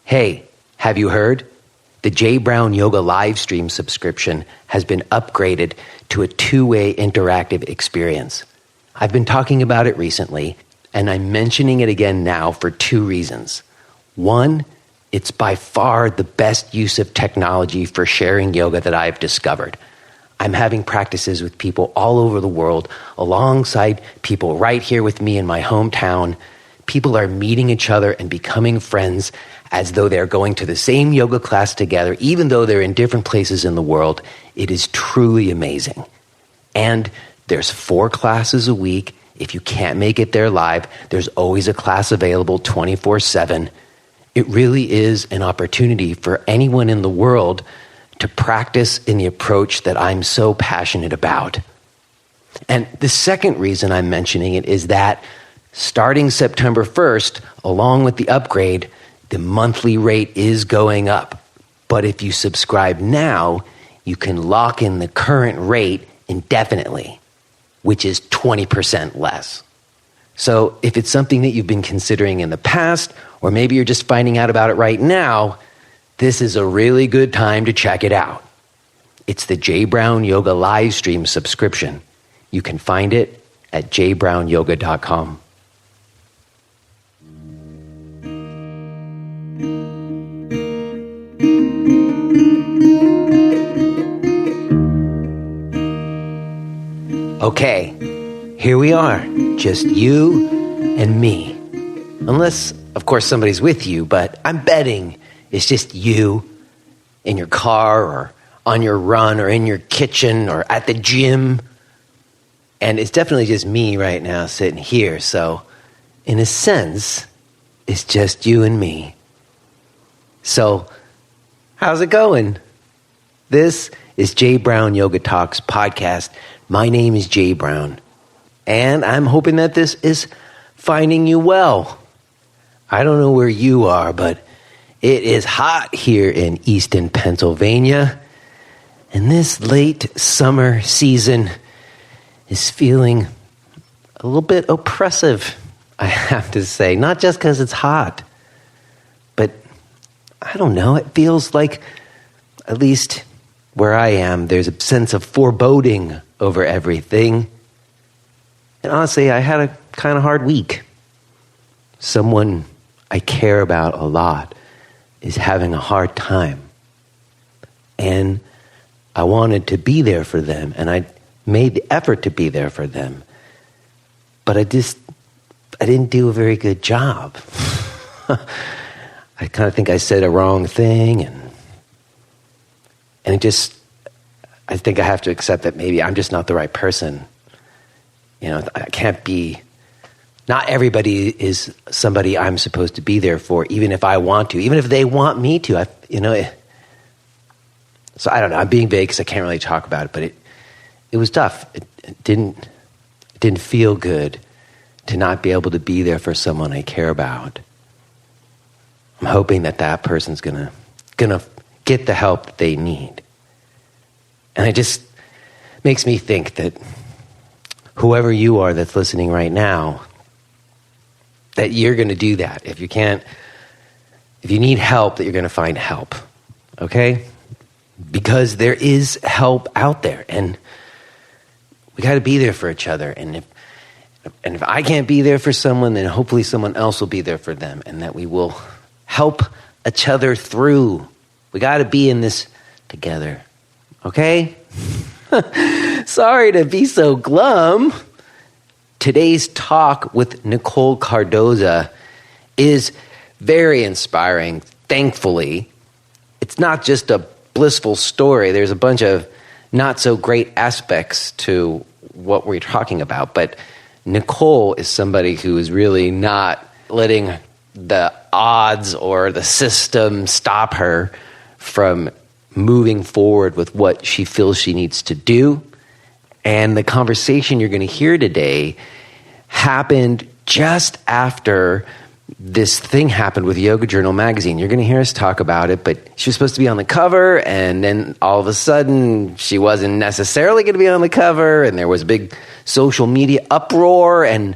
Hey, have you heard? The J. Brown Yoga live stream subscription has been upgraded to a two-way interactive experience. I've been talking about it recently, and I'm mentioning it again now for two reasons. One, it's by far the best use of technology for sharing yoga that I've discovered. I'm having practices with people all over the world, alongside people right here with me in my hometown. People are meeting each other and becoming friends as though they're going to the same yoga class together, even though they're in different places in the world. It is truly amazing. And there's 4 classes a week. If you can't make it there live, there's always a class available 24/7. It really is an opportunity for anyone in the world to practice in the approach that I'm so passionate about. And the second reason I'm mentioning it is that starting September 1st, along with the upgrade, the monthly rate is going up. But if you subscribe now, you can lock in the current rate indefinitely, which is 20% less. So if it's something that you've been considering in the past, or maybe you're just finding out about it right now, this is a really good time to check it out. It's the J. Brown Yoga live stream subscription. You can find it at jbrownyoga.com. Okay, here we are, just you and me. Unless, of course, somebody's with you, but I'm betting it's just you in your car or on your run or in your kitchen or at the gym. And it's definitely just me right now sitting here. So in a sense, it's just you and me. So how's it going? This is J. Brown Yoga Talks podcast. My name is J. Brown, and I'm hoping that this is finding you well. I don't know where you are, but it is hot here in Easton, Pennsylvania, and this late summer season is feeling a little bit oppressive, I have to say. Not just because it's hot, but I don't know, it feels like, at least where I am, there's a sense of foreboding over everything. And honestly, I had a kind of hard week. Someone I care about a lot is having a hard time. And I wanted to be there for them, and I made the effort to be there for them. But I didn't do a very good job. I kind of think I said a wrong thing, and I think I have to accept that maybe I'm just not the right person. You know, I can't be, not everybody is somebody I'm supposed to be there for, even if I want to, even if they want me to. So I don't know, I'm being vague because I can't really talk about it, but it was tough. It didn't feel good to not be able to be there for someone I care about. I'm hoping that person's gonna get the help that they need. And it just makes me think that whoever you are that's listening right now, that you're going to do that. If you need help, that you're going to find help. Okay? Because there is help out there, and we got to be there for each other. And if I can't be there for someone, then hopefully someone else will be there for them, and that we will help each other through. We got to be in this together. Okay? Sorry to be so glum. Today's talk with Nicole Cardoza is very inspiring, thankfully. It's not just a blissful story. There's a bunch of not so great aspects to what we're talking about, but Nicole is somebody who is really not letting the odds or the system stop her from moving forward with what she feels she needs to do. And the conversation you're going to hear today happened just after this thing happened with Yoga Journal magazine. You're going to hear us talk about it, but she was supposed to be on the cover, and then all of a sudden she wasn't necessarily going to be on the cover, and there was a big social media uproar. And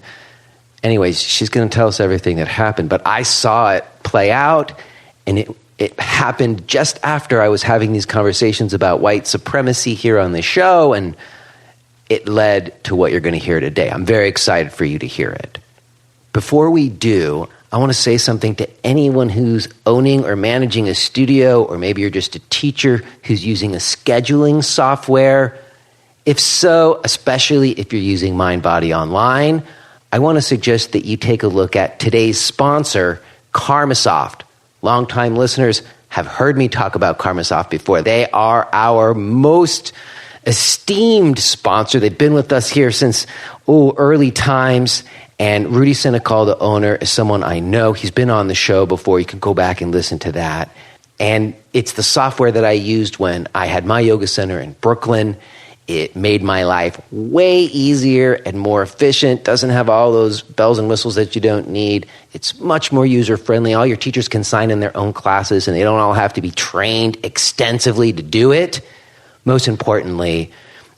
anyways, she's going to tell us everything that happened, but I saw it play out, And it happened just after I was having these conversations about white supremacy here on the show, and it led to what you're going to hear today. I'm very excited for you to hear it. Before we do, I want to say something to anyone who's owning or managing a studio, or maybe you're just a teacher who's using a scheduling software. If so, especially if you're using MindBody Online, I want to suggest that you take a look at today's sponsor, Karmasoft. Longtime listeners have heard me talk about Karmasoft before. They are our most esteemed sponsor. They've been with us here since early times. And Rudy Senecal, the owner, is someone I know. He's been on the show before. You can go back and listen to that. And it's the software that I used when I had my yoga center in Brooklyn. It made my life way easier and more efficient. Doesn't have all those bells and whistles that you don't need. It's much more user-friendly. All your teachers can sign in their own classes, and they don't all have to be trained extensively to do it. Most importantly,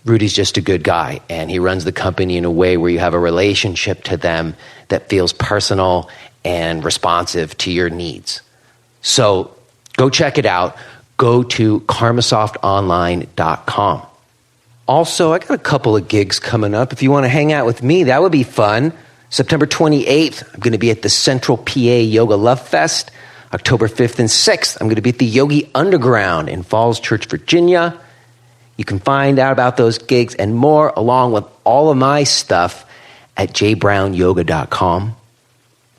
Rudy's just a good guy, and he runs the company in a way where you have a relationship to them that feels personal and responsive to your needs. So go check it out. Go to karmasoftonline.com. Also, I got a couple of gigs coming up. If you want to hang out with me, that would be fun. September 28th, I'm going to be at the Central PA Yoga Love Fest. October 5th and 6th, I'm going to be at the Yogi Underground in Falls Church, Virginia. You can find out about those gigs and more, along with all of my stuff, at jbrownyoga.com.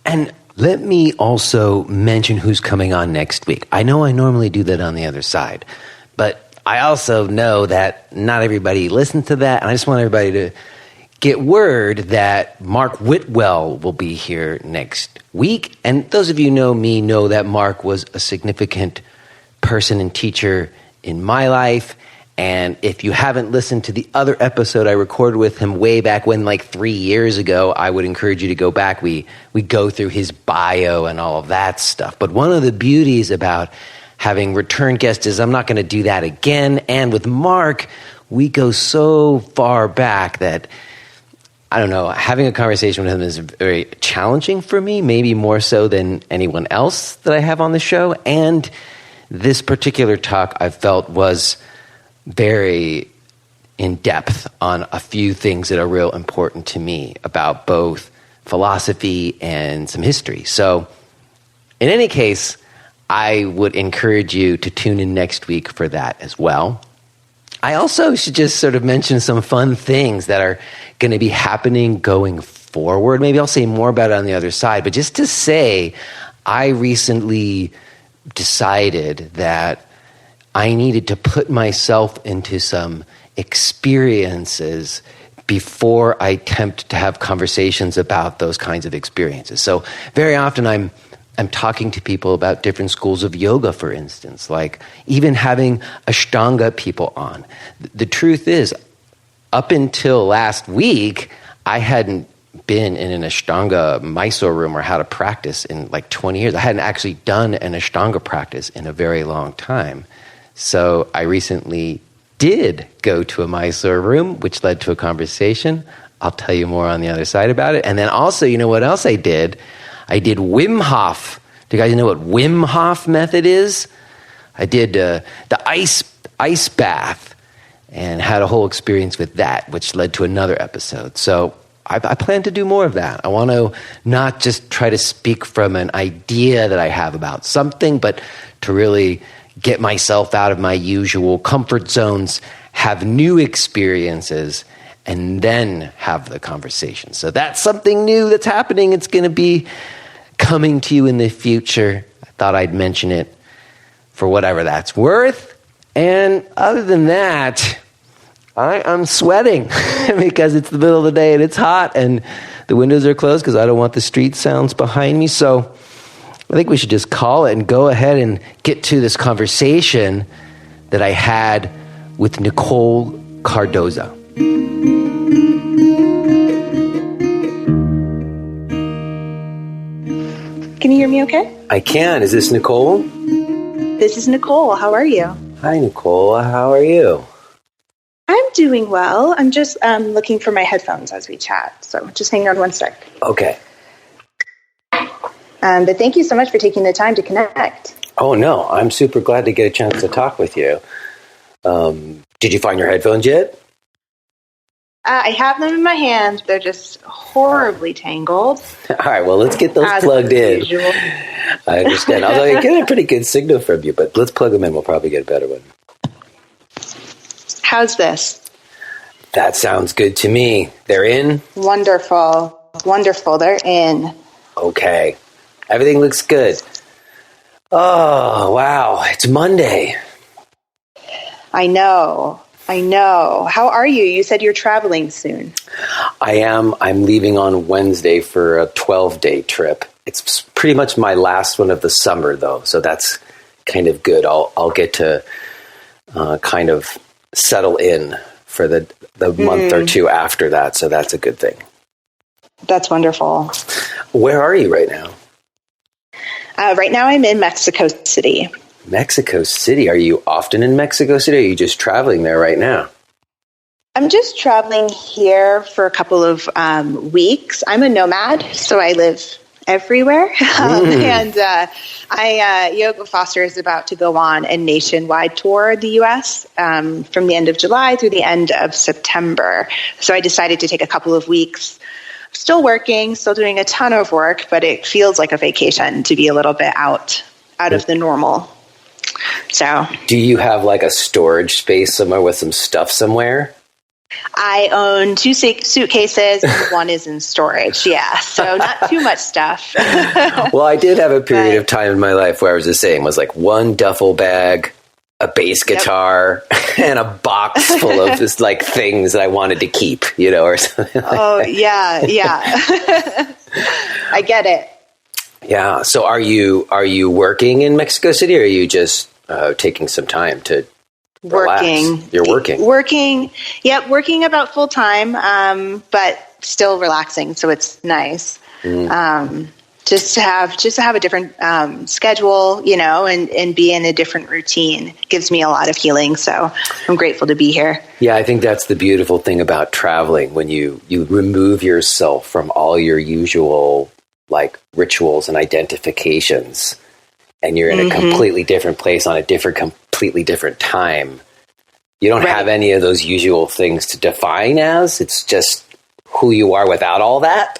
And let me also mention who's coming on next week. I know I normally do that on the other side, but I also know that not everybody listens to that, and I just want everybody to get word that Mark Whitwell will be here next week. And those of you who know me know that Mark was a significant person and teacher in my life. And if you haven't listened to the other episode I recorded with him way back when, like 3 years ago, I would encourage you to go back. We go through his bio and all of that stuff. But one of the beauties about having return guests is I'm not going to do that again. And with Mark, we go so far back that, I don't know, having a conversation with him is very challenging for me, maybe more so than anyone else that I have on the show. And this particular talk I felt was very in depth on a few things that are real important to me about both philosophy and some history. So in any case, I would encourage you to tune in next week for that as well. I also should just sort of mention some fun things that are going to be happening going forward. Maybe I'll say more about it on the other side, but just to say, I recently decided that I needed to put myself into some experiences before I attempt to have conversations about those kinds of experiences. So very often I'm talking to people about different schools of yoga, for instance, like even having Ashtanga people on. The truth is, up until last week, I hadn't been in an Ashtanga Mysore room or how to practice in like 20 years. I hadn't actually done an Ashtanga practice in a very long time. So I recently did go to a Mysore room, which led to a conversation. I'll tell you more on the other side about it. And then also, you know what else I did? I did Wim Hof. Do you guys know what Wim Hof method is? I did the ice bath and had a whole experience with that, which led to another episode. So I plan to do more of that. I want to not just try to speak from an idea that I have about something, but to really get myself out of my usual comfort zones, have new experiences, and then have the conversation. So that's something new that's happening. It's going to be coming to you in the future. I thought I'd mention it for whatever that's worth. And other than that, I'm sweating because it's the middle of the day and it's hot and the windows are closed because I don't want the street sounds behind me. So I think we should just call it and go ahead and get to this conversation that I had with Nicole Cardoza. Can you hear me okay? I can. Is this Nicole? This is Nicole. How are you? Hi, Nicole. How are you? I'm doing well. I'm just looking for my headphones as we chat. So just hang on one sec. Okay. All But thank you so much for taking the time to connect. Oh, no, I'm super glad to get a chance to talk with you. Did you find your headphones yet? I have them in my hand. They're just horribly tangled. All right, well, let's get those plugged in. Usual. I understand. Although I get a pretty good signal from you, but let's plug them in. We'll probably get a better one. How's this? That sounds good to me. They're in? Wonderful. Wonderful. They're in. Okay. Everything looks good. Oh, wow. It's Monday. I know. How are you? You said you're traveling soon. I am. I'm leaving on Wednesday for a 12-day trip. It's pretty much my last one of the summer, though, so that's kind of good. I'll get to kind of settle in for the month or two after that, so that's a good thing. That's wonderful. Where are you right now? Right now I'm in Mexico City. Mexico City. Are you often in Mexico City, or are you just traveling there right now? I'm just traveling here for a couple of weeks. I'm a nomad, so I live everywhere. And Yoga Foster is about to go on a nationwide tour of the U.S. From the end of July through the end of September. So I decided to take a couple of weeks. Still working, still doing a ton of work, but it feels like a vacation to be a little bit out of the normal. So, do you have like a storage space somewhere with some stuff somewhere? I own 2 suitcases and one is in storage. Yeah. So not too much stuff. Well, I did have a period of time in my life where I was the same. It was like one duffel bag, a bass guitar, and a box full of just like things that I wanted to keep, or something like that. Yeah. I get it. Yeah. So are you working in Mexico City, or are you just taking some time to relax? You're working. Yep. Working about full time, but still relaxing. So it's nice. Just to have a different schedule, and be in a different routine gives me a lot of healing. So I'm grateful to be here. Yeah, I think that's the beautiful thing about traveling, when you remove yourself from all your usual like rituals and identifications, and you're in a completely different place on a completely different time. You don't have any of those usual things to define as. It's just who you are without all that.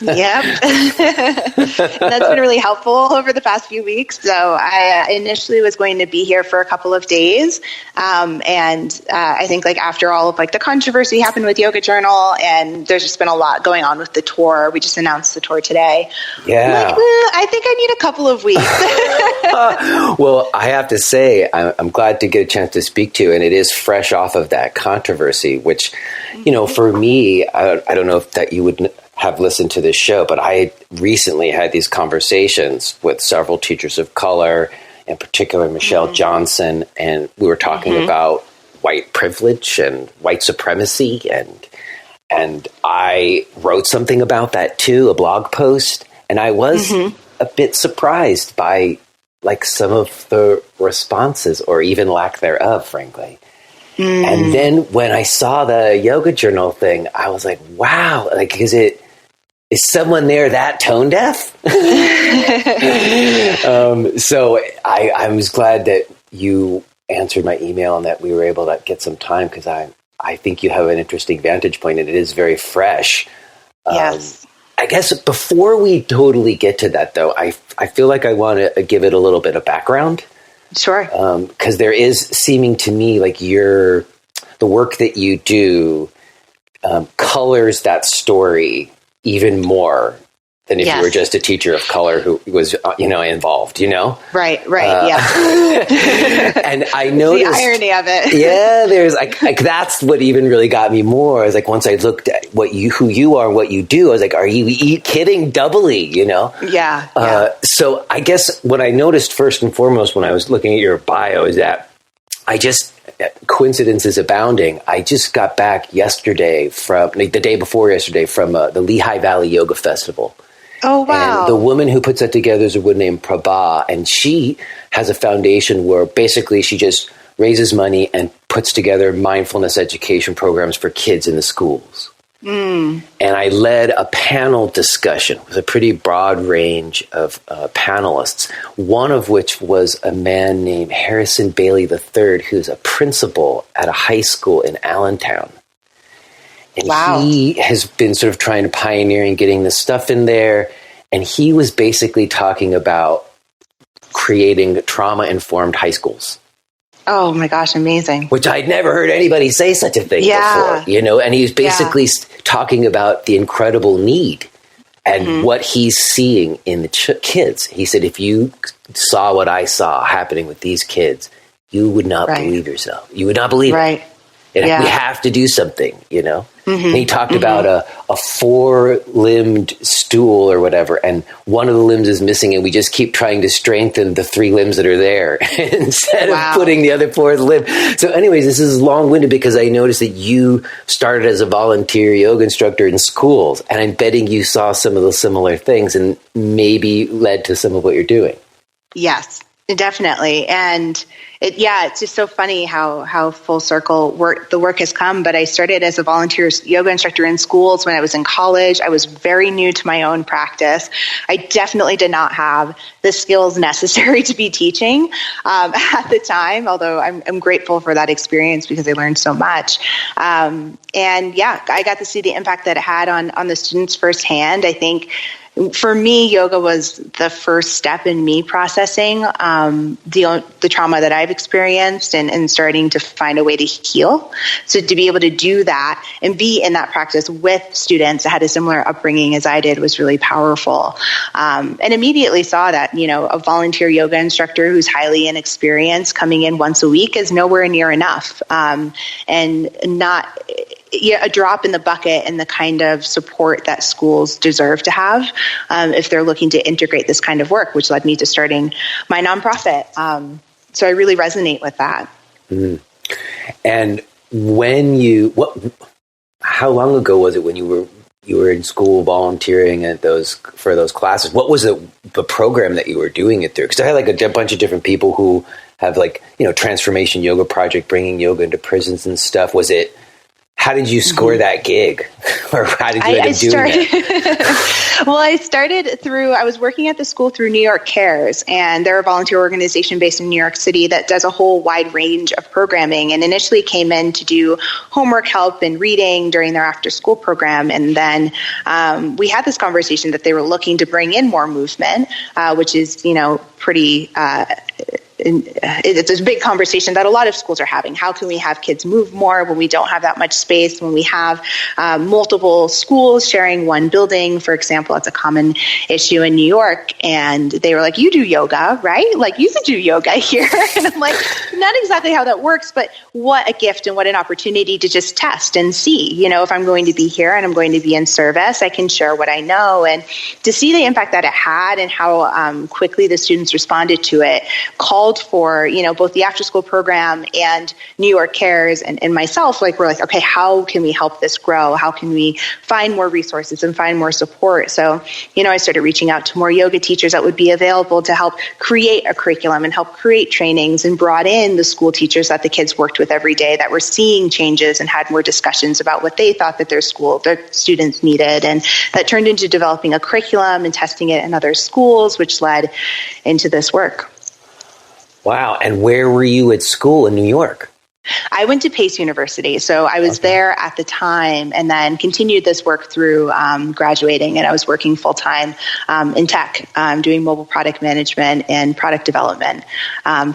Yep. That's been really helpful over the past few weeks. So I initially was going to be here for a couple of days. And I think like after all of like the controversy happened with Yoga Journal, and there's just been a lot going on with the tour. We just announced the tour today. Yeah. Like, I think I need a couple of weeks. Well, I have to say, I'm glad to get a chance to speak to you. And it is fresh off of that controversy, which, for me, I don't know if that you would have listened to this show, but I recently had these conversations with several teachers of color, in particular Michelle Johnson, and we were talking about white privilege and white supremacy, and I wrote something about that too, a blog post, and I was a bit surprised by like some of the responses, or even lack thereof, frankly. And then when I saw the Yoga Journal thing, I was like, wow, like, is someone there that tone deaf? So I was glad that you answered my email and that we were able to get some time, because I think you have an interesting vantage point, and it is very fresh. Yes. I guess before we totally get to that, though, I feel like I want to give it a little bit of background. Sure. Because there is seeming to me like the work that you do colors that story even more than if you were just a teacher of color who was, involved, Right, yeah. And I noticed the irony of it. Yeah, there's like that's what even really got me more. I was like, once I looked at who you are, and what you do, I was like, are you kidding doubly, Yeah. So I guess what I noticed first and foremost when I was looking at your bio is that coincidences abounding. I just got back yesterday the day before yesterday from the Lehigh Valley Yoga Festival. Oh, wow. And the woman who puts that together is a woman named Prabha, and she has a foundation where basically she just raises money and puts together mindfulness education programs for kids in the schools. And I led a panel discussion with a pretty broad range of panelists, one of which was a man named Harrison Bailey III, who's a principal at a high school in Allentown. And he has been sort of trying to pioneer and getting this stuff in there. And he was basically talking about creating trauma-informed high schools. Oh my gosh, amazing. Which I'd never heard anybody say such a thing before, you know, and he was basically talking about the incredible need and what he's seeing in the kids. He said, if you saw what I saw happening with these kids, you would not believe yourself. You would not believe it. And we have to do something, you know. And he talked about a 4-limbed stool or whatever, and one of the limbs is missing, and we just keep trying to strengthen the 3 limbs that are there instead of putting the other 4th limb. So anyways, this is long-winded because I noticed that you started as a volunteer yoga instructor in schools, and I'm betting you saw some of those similar things and maybe led to some of what you're doing. Yes, definitely. And it's just so funny how full circle the work has come. But I started as a volunteer yoga instructor in schools when I was in college. I was very new to my own practice. I definitely did not have the skills necessary to be teaching at the time, although I'm grateful for that experience because I learned so much. I got to see the impact that it had on the students firsthand. I think for me, yoga was the first step in me processing the trauma that I've experienced and starting to find a way to heal. So to be able to do that and be in that practice with students that had a similar upbringing as I did was really powerful. And immediately saw that, you know, a volunteer yoga instructor who's highly inexperienced coming in once a week is nowhere near enough, and not a drop in the bucket and the kind of support that schools deserve to have if they're looking to integrate this kind of work, which led me to starting my nonprofit. So I really resonate with that. And how long ago was it when you were in school volunteering for those classes? What was the program that you were doing it through? Because I had like a bunch of different people who have like, you know, Transformation Yoga Project, bringing yoga into prisons and stuff. How did you score that gig? Or how did you end up doing that? Well, I was working at the school through New York Cares, and they're a volunteer organization based in New York City that does a whole wide range of programming, and initially came in to do homework help and reading during their after school program. And then we had this conversation that they were looking to bring in more movement, which is, you know, pretty... it's a big conversation that a lot of schools are having. How can we have kids move more when we don't have that much space, when we have multiple schools sharing one building? For example, it's a common issue in New York. And they were like, you do yoga, right? Like, you could do yoga here. And I'm like, not exactly how that works, but what a gift and what an opportunity to just test and see. You know, if I'm going to be here and I'm going to be in service, I can share what I know. And to see the impact that it had and how quickly the students responded to it, called for, you know, both the after school program and New York Cares and myself, like, we're like, okay, how can we help this grow? How can we find more resources and find more support? So, you know, I started reaching out to more yoga teachers that would be available to help create a curriculum and help create trainings, and brought in the school teachers that the kids worked with every day that were seeing changes and had more discussions about what they thought that their students needed. And that turned into developing a curriculum and testing it in other schools, which led into this work. Wow. And where were you at school in New York? I went to Pace University. So I was there at the time, and then continued this work through graduating. And I was working full time in tech, doing mobile product management and product development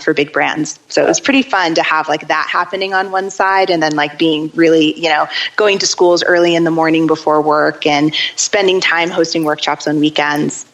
for big brands. So it was pretty fun to have like that happening on one side, and then like being really, you know, going to schools early in the morning before work and spending time hosting workshops on weekends.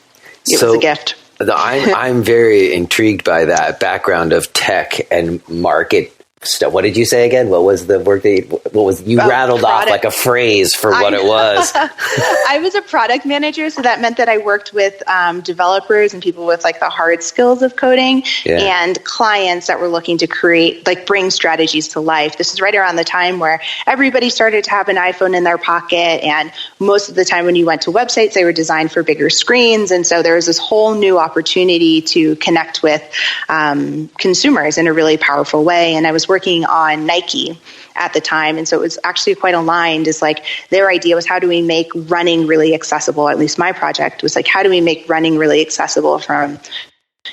It was a gift. I'm very intrigued by that background of tech and market stuff. What did you say again? What was the work you rattled off like a phrase for what it was? I was a product manager, so that meant that I worked with developers and people with like the hard skills of coding, and clients that were looking to create, like, bring strategies to life. This is right around the time where everybody started to have an iPhone in their pocket, and most of the time when you went to websites, they were designed for bigger screens. And so there was this whole new opportunity to connect with consumers in a really powerful way. And I was working on Nike at the time. And so it was actually quite aligned, is like their idea was, how do we make running really accessible? At least my project was like, how do we make running really accessible from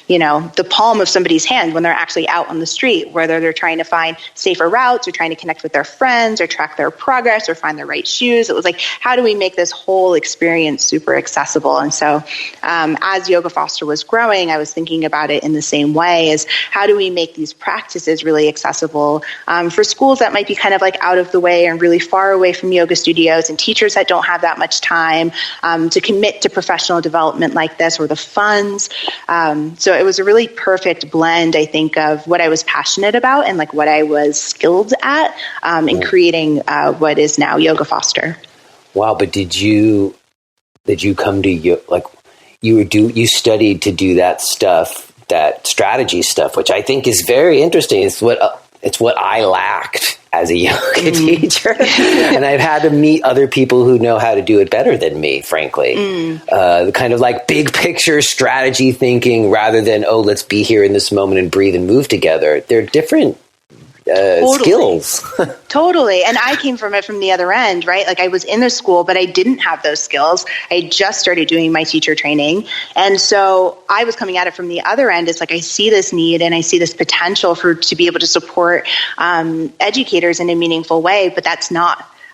the palm of somebody's hand when they're actually out on the street, whether they're trying to find safer routes or trying to connect with their friends or track their progress or find the right shoes. It was like, how do we make this whole experience super accessible? And so as Yoga Foster was growing, I was thinking about it in the same way, as how do we make these practices really accessible for schools that might be kind of like out of the way and really far away from yoga studios, and teachers that don't have that much time to commit to professional development like this, or the funds. So it was a really perfect blend, I think, of what I was passionate about and like what I was skilled at in creating what is now Yoga Foster. Wow! But did you come to you studied to do that stuff, that strategy stuff, which I think is very interesting. It's what I lacked as a yoga teacher. And I've had to meet other people who know how to do it better than me, frankly. Kind of like big picture strategy thinking rather than, let's be here in this moment and breathe and move together. They're different skills. Totally. And I came from it from the other end, right? Like I was in the school, but I didn't have those skills. I just started doing my teacher training. And so I was coming at it from the other end. It's like, I see this need and I see this potential to be able to support educators in a meaningful way, but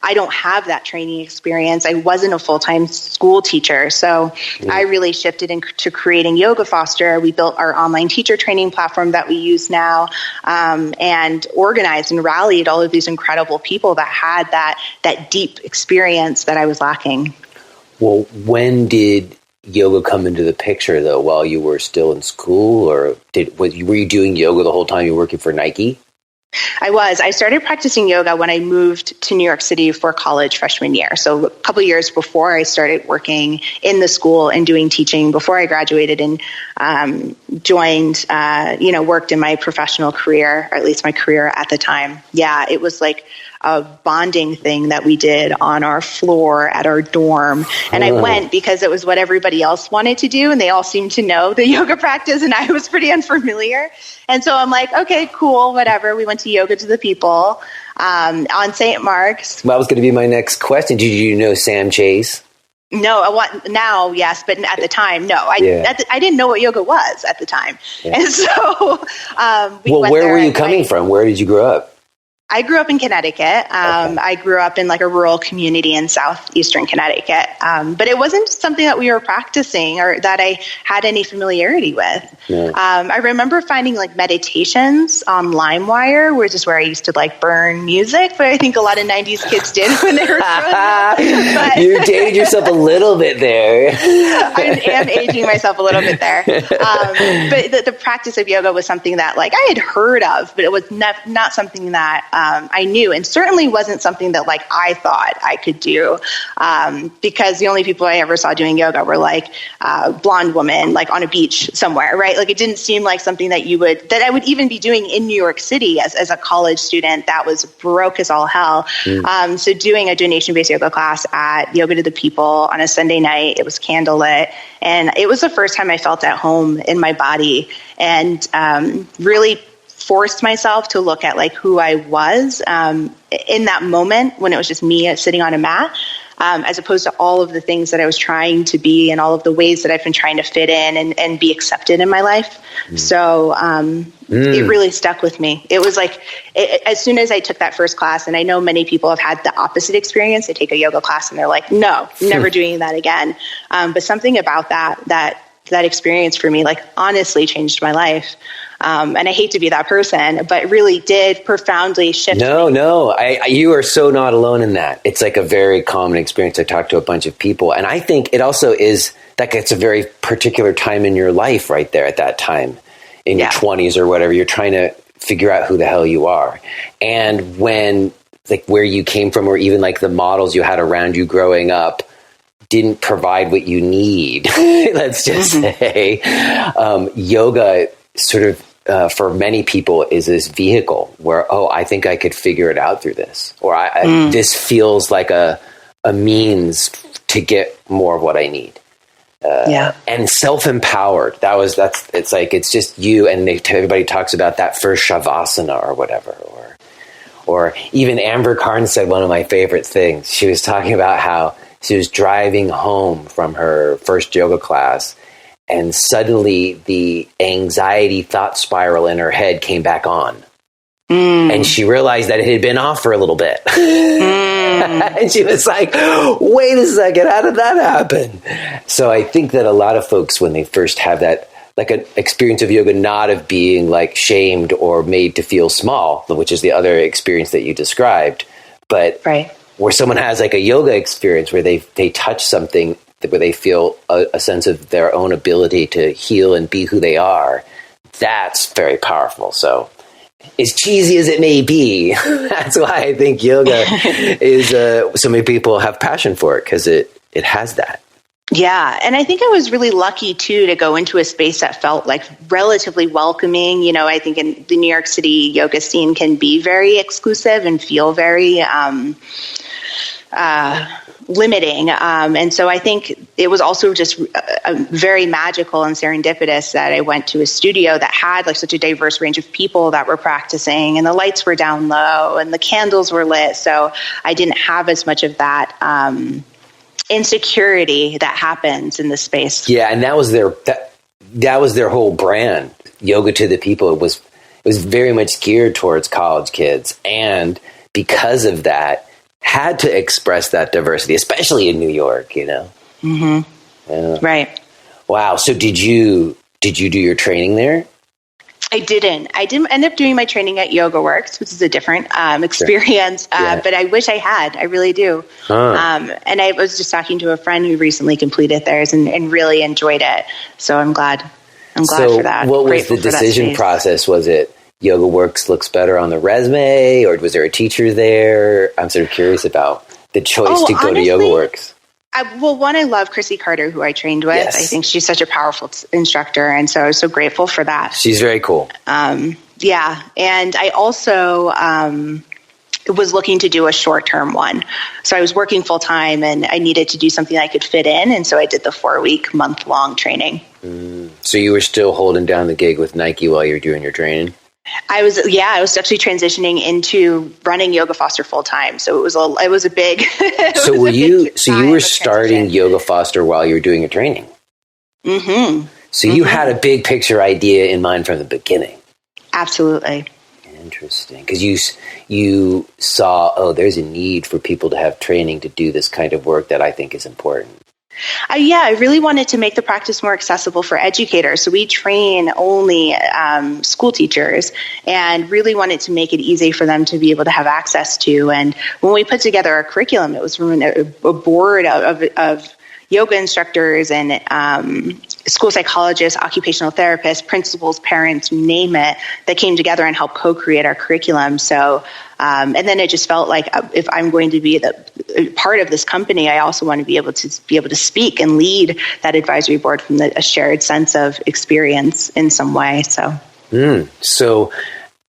I don't have that training experience. I wasn't a full-time school teacher. So I really shifted into creating Yoga Foster. We built our online teacher training platform that we use now, and organized and rallied all of these incredible people that had that deep experience that I was lacking. Well, when did yoga come into the picture, though? While you were still in school, or were you doing yoga the whole time you were working for Nike? I started practicing yoga when I moved to New York City for college freshman year. So a couple of years before I started working in the school and doing teaching, before I graduated and joined, worked in my professional career, or at least my career at the time. Yeah, it was like a bonding thing that we did on our floor at our dorm. And I went because it was what everybody else wanted to do. And they all seemed to know the yoga practice. And I was pretty unfamiliar. And so I'm like, okay, cool, whatever. We went to Yoga to the People on St. Mark's. That was going to be my next question. Did you know Sam Chase? No, now, yes, but at the time, no. I didn't know what yoga was at the time. Yeah. And so where were you coming from? Where did you grow up? I grew up in Connecticut. I grew up in like a rural community in southeastern Connecticut, but it wasn't something that we were practicing or that I had any familiarity with. Yeah. I remember finding like meditations on LimeWire, which is where I used to like burn music, but I think a lot of 90s kids did when they were growing up. You dated yourself a little bit there. I am aging myself a little bit there. But the practice of yoga was something that like I had heard of, but it was not something that I knew, and certainly wasn't something that like I thought I could do, because the only people I ever saw doing yoga were like blonde women like on a beach somewhere, right? Like it didn't seem like something that I would even be doing in New York City as a college student. That was broke as all hell. So doing a donation-based yoga class at Yoga to the People on a Sunday night, it was candlelit, and it was the first time I felt at home in my body, and really forced myself to look at like who I was in that moment when it was just me sitting on a mat, as opposed to all of the things that I was trying to be and all of the ways that I've been trying to fit in and be accepted in my life. So it really stuck with me. It was like, as soon as I took that first class, and I know many people have had the opposite experience, they take a yoga class and they're like, no, never doing that again. But something about that experience for me, like honestly changed my life. And I hate to be that person, but really did profoundly shift me. No, you are so not alone in that. It's like a very common experience. I talked to a bunch of people, and I think it also is that it's a very particular time in your life right there at that time in your 20s or whatever. You're trying to figure out who the hell you are. And when like where you came from, or even like the models you had around you growing up didn't provide what you need, let's just say, yoga sort of, for many people is this vehicle where, I think I could figure it out through this, or this feels like a means to get more of what I need. And self-empowered. It's just you, and everybody talks about that first shavasana or whatever, or Or even Amber Carn said one of my favorite things. She was talking about how she was driving home from her first yoga class, and suddenly the anxiety thought spiral in her head came back on. And she realized that it had been off for a little bit. And she was like, wait a second, how did that happen? So I think that a lot of folks, when they first have that, like an experience of yoga, not of being like shamed or made to feel small, which is the other experience that you described, but where someone has like a yoga experience where they touch something where they feel a sense of their own ability to heal and be who they are, that's very powerful. So as cheesy as it may be, that's why I think yoga is, so many people have passion for it, because it has that. Yeah. And I think I was really lucky too to go into a space that felt like relatively welcoming. You know, I think in the New York City yoga scene can be very exclusive and feel very limiting. And so I think it was also just very magical and serendipitous that I went to a studio that had like such a diverse range of people that were practicing, and the lights were down low and the candles were lit. So I didn't have as much of that insecurity that happens in this space. Yeah, and that was their whole brand, yoga to the people. It was very much geared towards college kids, and because of that, had to express that diversity, especially in New York. You know, Right. Wow. So did you do your training there? I didn't end up doing my training at Yoga Works, which is a different experience, but I wish I had. I really do. And I was just talking to a friend who recently completed theirs and really enjoyed it. So I'm glad for that. What was the decision process? Was it Yoga Works looks better on the resume, or was there a teacher there? I'm sort of curious about the choice to go to Yoga Works. One, I love Chrissy Carter, who I trained with. Yes. I think she's such a powerful instructor, and so I was so grateful for that. She's very cool. Yeah, and I also was looking to do a short-term one. So I was working full-time, and I needed to do something I could fit in, and so I did the 4-week, month-long training. So you were still holding down the gig with Nike while you were doing your training? I was actually transitioning into running Yoga Foster full time. So it was a big. So you were starting Yoga Foster while you were doing your training. Mm-hmm. So you had a big picture idea in mind from the beginning. Absolutely. Interesting, because you saw, there's a need for people to have training to do this kind of work that I think is important. I really wanted to make the practice more accessible for educators. So we train only school teachers, and really wanted to make it easy for them to be able to have access to. And when we put together our curriculum, it was from a board of yoga instructors and school psychologists, occupational therapists, principals, parents, you name it, that came together and helped co-create our curriculum. So, and then it just felt like if I'm going to be the part of this company, I also want to be able to speak and lead that advisory board from a shared sense of experience in some way. So,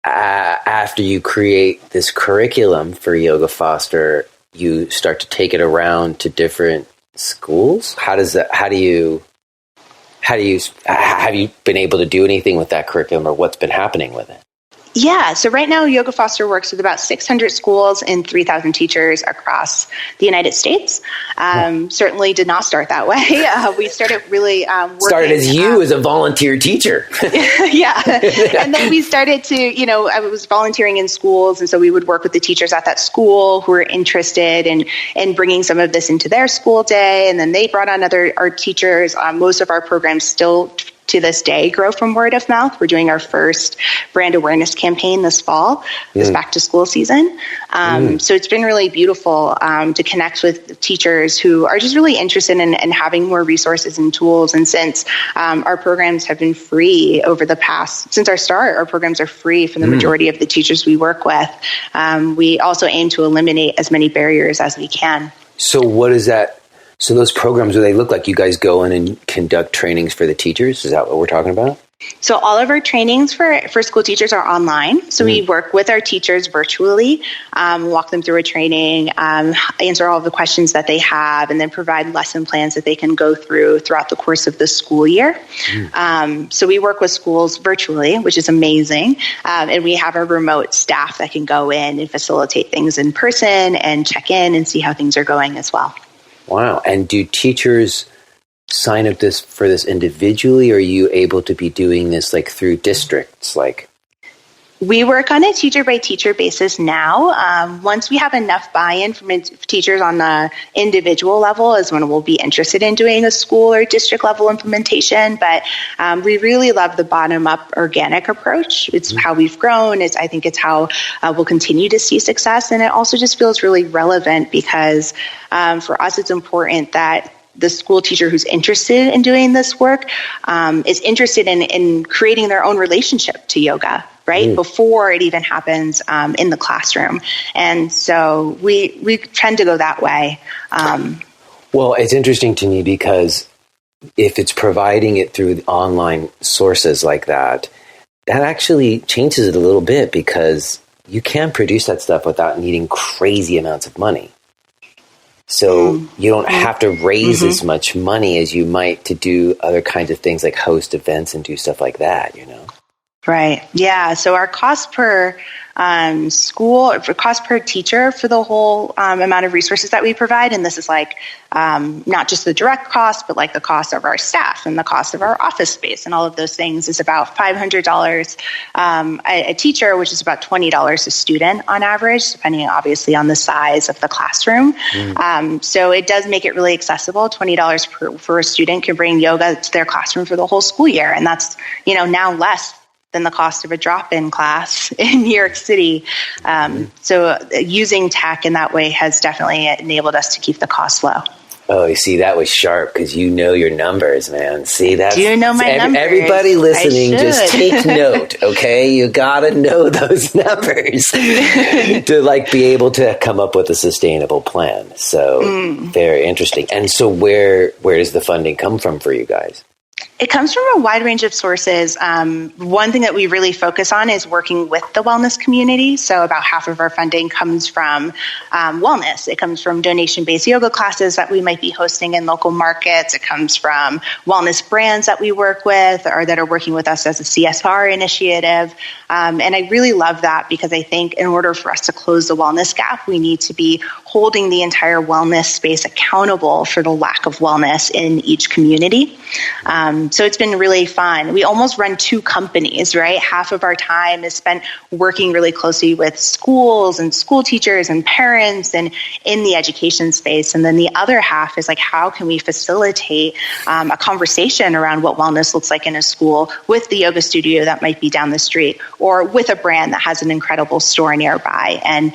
after you create this curriculum for Yoga Foster, you start to take it around to different schools. Have you been able to do anything with that curriculum, or what's been happening with it? Yeah. So right now, Yoga Foster works with about 600 schools and 3,000 teachers across the United States. Certainly did not start that way. We started really working. Started as you as a volunteer teacher. Yeah. And then we started to, I was volunteering in schools. And so we would work with the teachers at that school who were interested in bringing some of this into their school day. And then they brought on our teachers. Most of our programs still to this day grow from word of mouth. We're doing our first brand awareness campaign this fall, this back to school season. So it's been really beautiful to connect with teachers who are just really interested in having more resources and tools. And since our programs have been free since our start, our programs are free for the majority of the teachers we work with. We also aim to eliminate as many barriers as we can. So what is that? So those programs, do they look like you guys go in and conduct trainings for the teachers? Is that what we're talking about? So all of our trainings for school teachers are online. So we work with our teachers virtually, walk them through a training, answer all of the questions that they have, and then provide lesson plans that they can go through throughout the course of the school year. So we work with schools virtually, which is amazing. And we have a remote staff that can go in and facilitate things in person and check in and see how things are going as well. Wow. And do teachers sign up for this individually, or are you able to be doing this like through districts? Like, we work on a teacher by teacher basis now. Once we have enough buy-in from teachers on the individual level is when we'll be interested in doing a school or district level implementation. But we really love the bottom-up organic approach. It's how we've grown. I think it's how we'll continue to see success. And it also just feels really relevant because for us, it's important that the school teacher who's interested in doing this work is interested in creating their own relationship to yoga, right? Before it even happens in the classroom. And so we tend to go that way. Well, it's interesting to me because if it's providing it through online sources like that, that actually changes it a little bit because you can produce that stuff without needing crazy amounts of money. So you don't have to raise as much money as you might to do other kinds of things like host events and do stuff like that, you know? Right. Yeah. So our cost per cost per teacher for the whole amount of resources that we provide, and this is like not just the direct cost, but like the cost of our staff and the cost of our office space and all of those things, is about $500 a teacher, which is about $20 a student on average, depending obviously on the size of the classroom. So it does make it really accessible. $20 for a student can bring yoga to their classroom for the whole school year, and that's now less than the cost of a drop-in class in New York City. So using tech in that way has definitely enabled us to keep the cost low. Oh, you see, that was sharp because you know your numbers, man. See, that's... Do you know my numbers? Everybody listening, just take note, okay? You gotta know those numbers to like be able to come up with a sustainable plan. So very interesting. And so where does the funding come from for you guys? It comes from a wide range of sources. One thing that we really focus on is working with the wellness community. So about half of our funding comes from wellness. It comes from donation-based yoga classes that we might be hosting in local markets. It comes from wellness brands that we work with or that are working with us as a CSR initiative. And I really love that because I think in order for us to close the wellness gap, we need to be holding the entire wellness space accountable for the lack of wellness in each community. So it's been really fun. We almost run two companies, right? Half of our time is spent working really closely with schools and school teachers and parents and in the education space. And then the other half is like, how can we facilitate a conversation around what wellness looks like in a school with the yoga studio that might be down the street or with a brand that has an incredible store nearby. And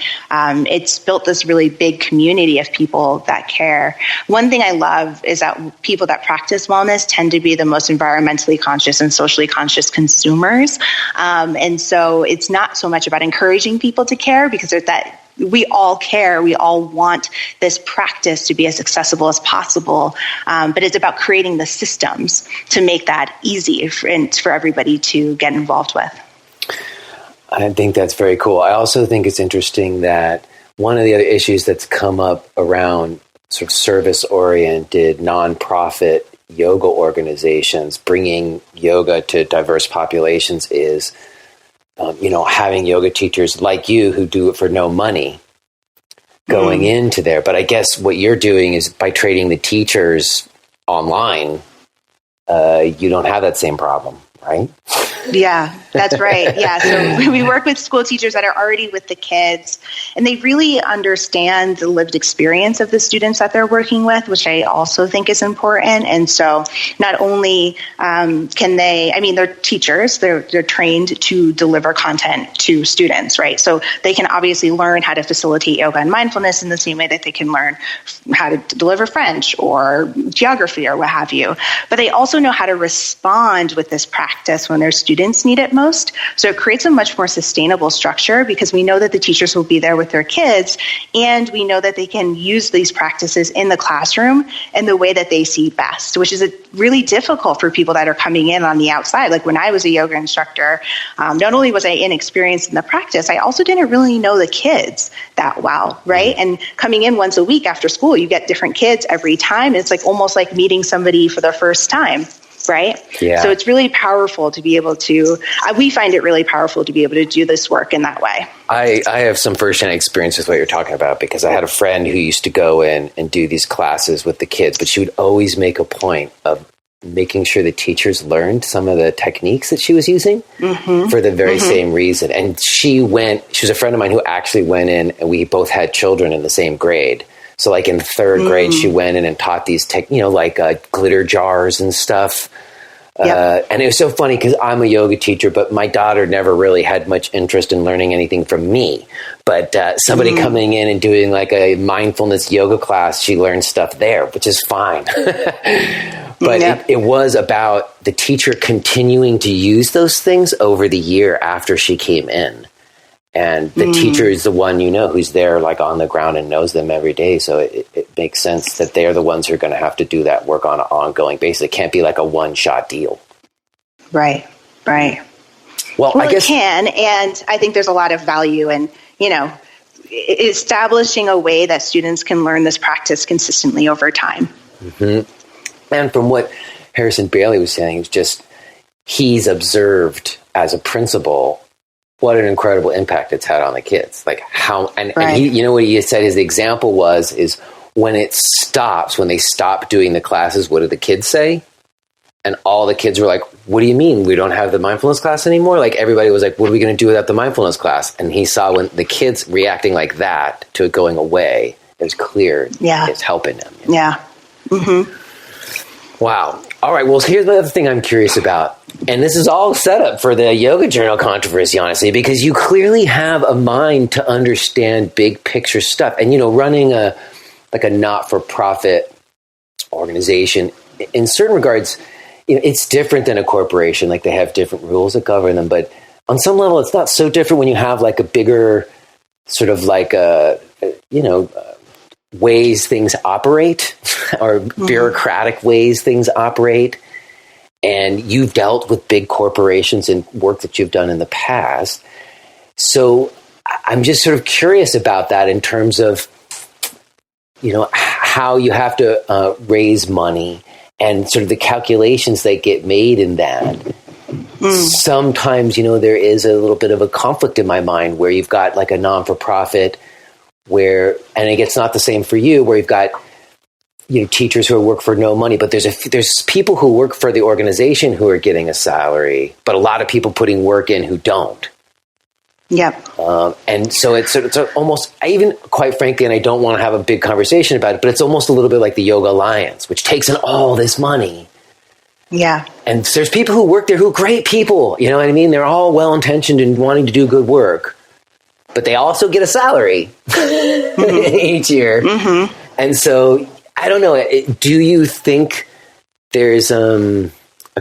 it's built this really big community of people that care. One thing I love is that people that practice wellness tend to be the most environmentally conscious and socially conscious consumers. And so it's not so much about encouraging people to care because that we all care. We all want this practice to be as accessible as possible. But it's about creating the systems to make that easy for everybody to get involved with. I think that's very cool. I also think it's interesting that one of the other issues that's come up around sort of service-oriented nonprofit yoga organizations bringing yoga to diverse populations is, having yoga teachers like you who do it for no money going into there. But I guess what you're doing is by trading the teachers online, you don't have that same problem, right? Yeah, that's right. Yeah. So we work with school teachers that are already with the kids and they really understand the lived experience of the students that they're working with, which I also think is important. And so not only can they're teachers, they're trained to deliver content to students, right? So they can obviously learn how to facilitate yoga and mindfulness in the same way that they can learn how to deliver French or geography or what have you. But they also know how to respond with this practice when their students need it most. So it creates a much more sustainable structure because we know that the teachers will be there with their kids, and we know that they can use these practices in the classroom in the way that they see best, which is really difficult for people that are coming in on the outside. Like when I was a yoga instructor, not only was I inexperienced in the practice, I also didn't really know the kids that well, right? And coming in once a week after school, you get different kids every time. It's like almost like meeting somebody for the first time. Right? Yeah. So it's really powerful to be able to, we find it really powerful to be able to do this work in that way. I have some firsthand experience with what you're talking about, because I had a friend who used to go in and do these classes with the kids, but she would always make a point of making sure the teachers learned some of the techniques that she was using for the very same reason. And she was a friend of mine who actually went in, and we both had children in the same grade. So like in third grade, she went in and taught these, like glitter jars and stuff. And it was so funny because I'm a yoga teacher, but my daughter never really had much interest in learning anything from me. But somebody coming in and doing like a mindfulness yoga class, she learned stuff there, which is fine. But it was about the teacher continuing to use those things over the year after she came in. And the teacher is the one, who's there like on the ground and knows them every day. So it makes sense that they're the ones who are going to have to do that work on an ongoing basis. It can't be like a one-shot deal. Right. Well, I guess it can. And I think there's a lot of value in, establishing a way that students can learn this practice consistently over time. And from what Harrison Bailey was saying, it's just he's observed as a principal what an incredible impact it's had on the kids. Like how, and he, what he said his example is when it stops, when they stop doing the classes, what do the kids say? And all the kids were like, what do you mean we don't have the mindfulness class anymore? Like everybody was like, what are we going to do without the mindfulness class? And he saw when the kids reacting like that to it going away, it was clear it's helping them. Yeah. Wow. All right. Well, here's the other thing I'm curious about. And this is all set up for the Yoga Journal controversy, honestly, because you clearly have a mind to understand big picture stuff. And, running a not-for-profit organization, in certain regards, it's different than a corporation. Like they have different rules that govern them. But on some level, it's not so different when you have like a bigger sort of like ways things operate or bureaucratic ways things operate. And you've dealt with big corporations and work that you've done in the past. So I'm just sort of curious about that in terms of, how you have to raise money and sort of the calculations that get made in that. Sometimes, there is a little bit of a conflict in my mind where you've got like a non-for-profit where, and it's not the same for you, where you've got, teachers who work for no money, but there's people who work for the organization who are getting a salary, but a lot of people putting work in who don't. Yep. And so it's almost, even quite frankly, and I don't want to have a big conversation about it, but it's almost a little bit like the Yoga Alliance, which takes in all this money. Yeah. And there's people who work there who are great people. You know what I mean? They're all well-intentioned and wanting to do good work, but they also get a salary each year. And so I don't know. Do you think there's a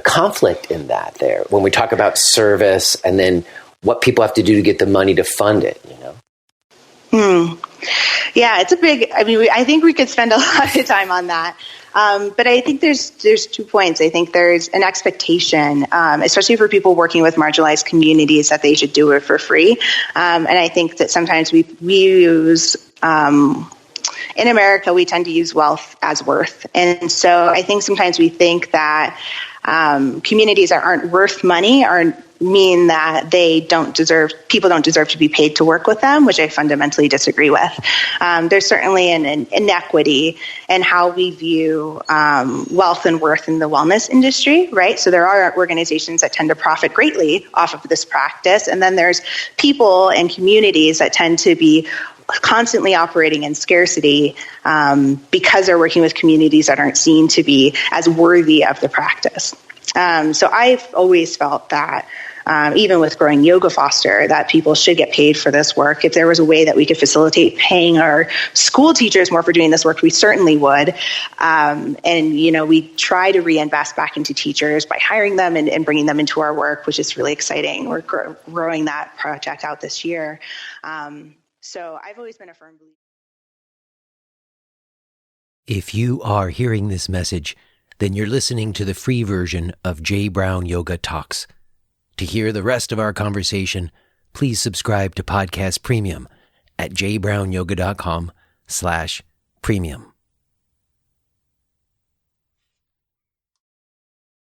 conflict in that there when we talk about service and then what people have to do to get the money to fund it, Yeah, it's a big, I think we could spend a lot of time on that. But I think there's 2 points. I think there's an expectation, especially for people working with marginalized communities, that they should do it for free. And I think that sometimes we use, in America, we tend to use wealth as worth. And so I think sometimes we think that communities that aren't worth money mean that people don't deserve to be paid to work with them, which I fundamentally disagree with. There's certainly an inequity in how we view wealth and worth in the wellness industry, right? So there are organizations that tend to profit greatly off of this practice, and then there's people and communities that tend to be constantly operating in scarcity because they're working with communities that aren't seen to be as worthy of the practice. So I've always felt that even with growing Yoga Foster, that people should get paid for this work. If there was a way that we could facilitate paying our school teachers more for doing this work, we certainly would. We try to reinvest back into teachers by hiring them and bringing them into our work, which is really exciting. We're growing that project out this year. So I've always been a firm believer. If you are hearing this message, then you're listening to the free version of J. Brown Yoga Talks. To hear the rest of our conversation, please subscribe to Podcast Premium at jbrownyoga.com/premium.